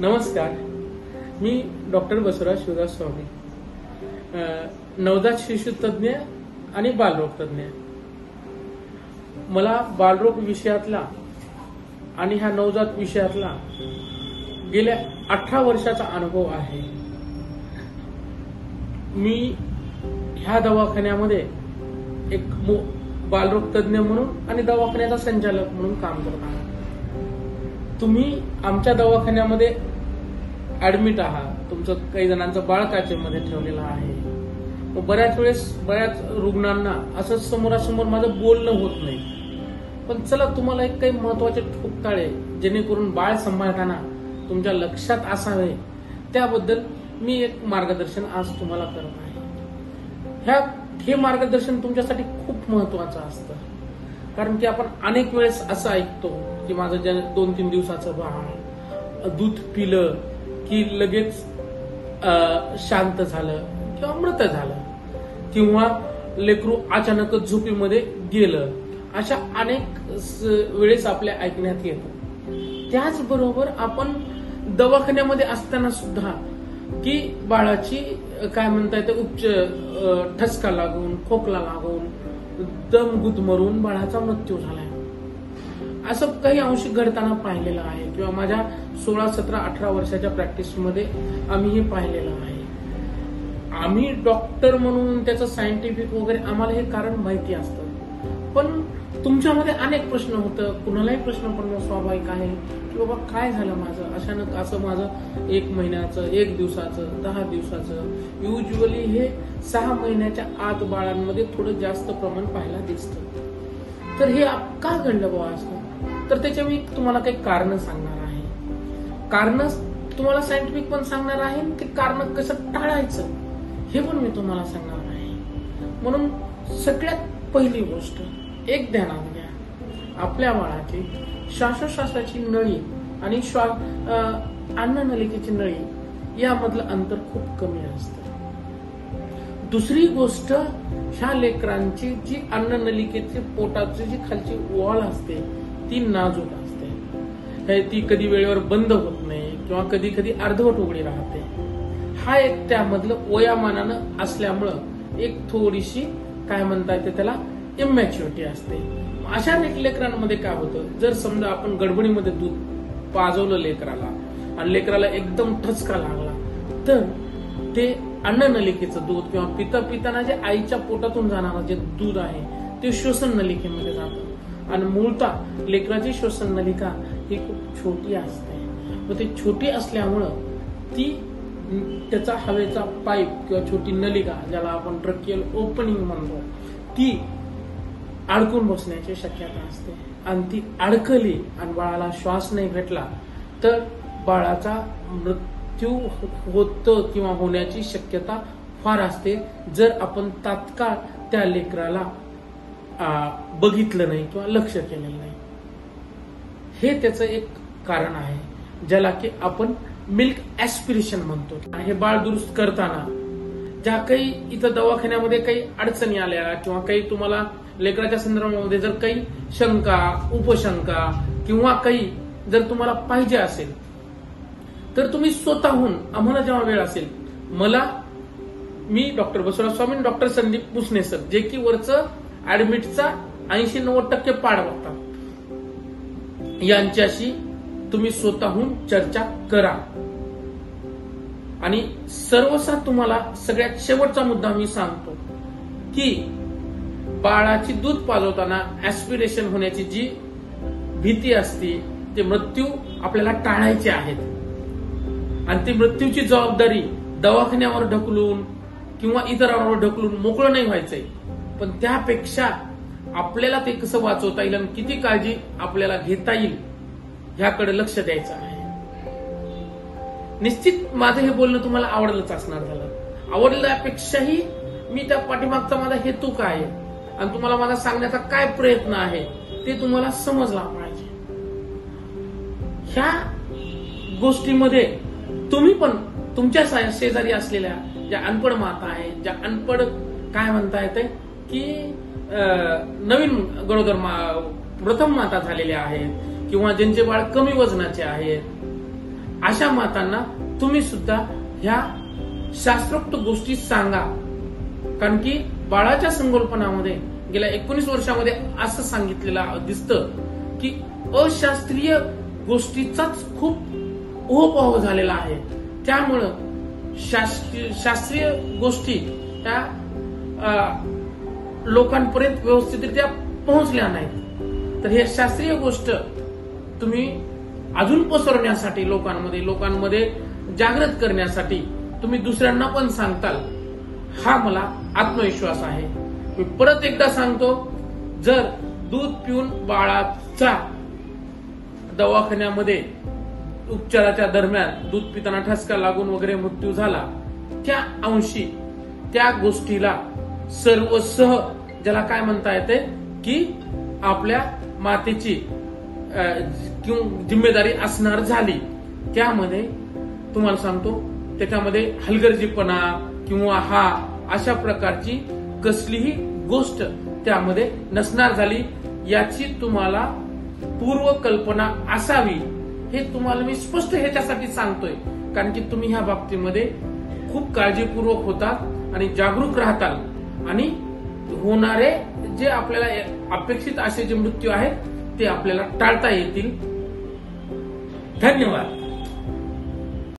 नमस्कार, मी डॉक्टर बसवराज शिवदास स्वामी, नवजात शिशु तज्ञ आणि बालरोग तज्ञ. मला बालरोग विषयातला आणि ह्या नवजात विषयातला गेल्या 18 वर्षाचा अनुभव आहे. मी ह्या दवाखान्यामध्ये एक बालरोग तज्ञ म्हणून आणि दवाखान्याचा संचालक म्हणून काम करत आहे. तुम्ही आमच्या दवाखान्यामध्ये ऍडमिट आहात, तुमचं काही जणांचं बाळ काचेमध्ये ठेवलेलं आहे. बऱ्याच वेळेस बऱ्याच रुग्णांना असं समोरासमोर माझं बोलणं होत नाही, पण चला तुम्हाला एक काही महत्वाचे ठोकताळे जेणेकरून बाळ सांभाळताना तुमच्या लक्षात असावे त्याबद्दल मी एक मार्गदर्शन आज तुम्हाला करत आहे. हे मार्गदर्शन तुमच्यासाठी खूप महत्वाचं असतं, कारण की आपण अनेक वेळेस असं ऐकतो की माझं 2-3 दिवसाचं बाळ दूध पिलं की लगेच शांत झालं किंवा मृत झालं, किंवा लेकरू अचानकच झोपेमध्ये गेलं. अशा अनेक वेळेस आपल्या ऐकण्यात येतं. त्याचबरोबर आपण दवाखान्यामध्ये असताना सुद्धा की बाळाची काय म्हणता येतं ठसका लागून, खोकला लागून, दम गुदमरून बाळाचा मृत्यू झालाय, असं काही अंशी घडताना पाहिलेलं आहे. किंवा माझ्या 16, 17, 18 वर्षाच्या प्रॅक्टिसमध्ये आम्ही हे पाहिलेलं आहे. आम्ही डॉक्टर म्हणून त्याचं सायंटिफिक वगैरे आम्हाला हे कारण माहिती असतं, पण तुमच्यामध्ये अनेक प्रश्न होतं. कुणालाही प्रश्न पडणं स्वाभाविक आहे की बाबा काय झालं माझं, अचानक असं माझं 1 महिन्याचं, 1 दिवसाचं, 10 दिवसाचं, युजली हे 6 महिन्याच्या आत बाळांमध्ये थोडं जास्त प्रमाण पाहायला दिसतं. तर हे का घडलं बाबा असं? तर त्याच्या मी तुम्हाला काही कारण सांगणार आहे. कारण तुम्हाला सायंटिफिक पण सांगणार आहे, ते कारण कसं टाळायचं हे पण मी तुम्हाला सांगणार आहे. म्हणून सगळ्यात पहिली गोष्ट एक ध्यानात घ्या, आपल्या बाळाची श्वासोश्वासाची नळी आणि अन्ननलिकेची नळी यामधलं अंतर खूप कमी असतं. दुसरी गोष्ट, ह्या लेकरांची जी अन्ननलिकेची पोटाची जी खालची वॉल असते ती नाजूक असते. ती कधी वेळेवर बंद होत नाही किंवा कधी कधी अर्धवट उघडी राहते. हा एक त्यामधलं वयामानानं असल्यामुळं एक थोडीशी काय म्हणता येते त्याला इमॅच्युरिटी असते. अशा लेकरांमध्ये काय होतं, जर समजा आपण गडबडीमध्ये दूध पाजवलं लेकराला आणि लेकराला एकदम ठसका लागला, तर ते अन्ननलिकेचं दूध किंवा पिताना जे आईच्या पोटातून जाणारं जे दूध आहे ते श्वसन नलिकेमध्ये जातं. आणि मूळतः लेकराची श्वसन नलिका ही खूप छोटी असते. मग ती छोटी असल्यामुळं ती त्याचा हवेचा पाईप किंवा छोटी नलिका, ज्याला आपण ट्रकियल ओपनिंग म्हणतो, ती अडकून बसण्याची शक्यता असते. आणि ती अडकली आणि बाळाला श्वास नाही भेटला तर बाळाचा मृत्यू होतं किंवा होण्याची शक्यता फार असते, जर आपण तात्काळ त्या लेकराला बघितलं नाही किंवा लक्ष केलेलं नाही. हे त्याचं एक कारण आहे, ज्याला की आपण मिल्क ऍस्पिरेशन म्हणतो. हे बाळ दुरुस्त करताना ज्या काही इथं दवाखान्यामध्ये काही अडचणी आल्या किंवा काही तुम्हाला लेकराच्या संदर्भामध्ये जर काही शंका, उपशंका किंवा काही जर तुम्हाला पाहिजे असेल तर तुम्ही स्वतःहून आम्हाला जेव्हा वेळ असेल, मी डॉक्टर बसवराज स्वामी, डॉक्टर संदीप पुसणे सर, जे की वरचं ऍडमिटचा 80-90% पाड बघतात, यांच्याशी तुम्ही स्वतःहून चर्चा करा. आणि सर्वसात तुम्हाला सगळ्यात शेवटचा मुद्दा मी सांगतो की बाळाची दूध पाजवताना ऍस्पिरेशन होण्याची जी भीती असते, ते मृत्यू आपल्याला टाळायचे आहेत. आणि ती मृत्यूची जबाबदारी दवाखान्यावर ढकलून किंवा इतरांवर ढकलून मोकळं नाही व्हायचंय, पण त्यापेक्षा आपल्याला ते कसं वाचवता येईल आणि किती काळजी आपल्याला घेता येईल ह्याकडे लक्ष द्यायचं आहे. निश्चित माझं हे बोलणं तुम्हाला आवडलंच असणार. झालं आवडल्यापेक्षाही मी त्या पाठीमागचा माझा हेतू काय आहे आणि तुम्हाला माझा सांगण्याचा काय प्रयत्न आहे ते तुम्हाला समजला पाहिजे. ह्या गोष्टीमध्ये तुम्ही पण तुमच्या शेजारी असलेल्या ज्या अनपढ माता आहेत, ज्या अनपढ काय म्हणता येते की नवीन गरोदर प्रथम माता झालेल्या आहेत किंवा ज्यांचे बाळ कमी वजनाचे आहेत, अशा मातांना तुम्ही सुद्धा ह्या शास्त्रोक्त गोष्टी सांगा. कारण की बाळाच्या संगोपनामध्ये गेल्या 19 वर्षामध्ये असं सांगितलेलं दिसतं की अशास्त्रीय गोष्टीचाच खूप ओहापोह झालेला आहे. त्यामुळं शास्त्रीय गोष्टी त्या लोकांपर्यंत व्यवस्थितरित्या पोहोचल्या नाहीत. तर हे शास्त्रीय गोष्ट तुम्ही अजून पसरवण्यासाठी लोकांमध्ये जागृत करण्यासाठी तुम्ही दुसऱ्यांना पण सांगताल, हा मला आत्मविश्वास आहे. मी परत एकदा सांगतो, जर दूध पिऊन बाळाचा दवाखान्यामध्ये उपचाराच्या दरम्यान दूध पिताना ठसका लागून वगैरे मृत्यू झाला, त्या अंशी त्या गोष्टीला सर्वसह ज्याला काय म्हणता येते की आपल्या मातेची जिम्मेदारी असणार झाली. त्यामध्ये तुम्हाला सांगतो, त्याच्यामध्ये हलगर्जीपणा किंवा हा अशा प्रकारची कसलीही गोष्ट त्यामध्ये नसणार झाली, याची तुम्हाला पूर्वकल्पना असावी. हे तुम्हाला मी स्पष्ट ह्याच्यासाठी सांगतोय, कारण की तुम्ही ह्या बाबतीमध्ये खूप काळजीपूर्वक होतात आणि जागरूक राहताल आणि होणारे जे आपल्याला अपेक्षित असे जे मृत्यू आहेत ते आपल्याला टाळता येतील. धन्यवाद.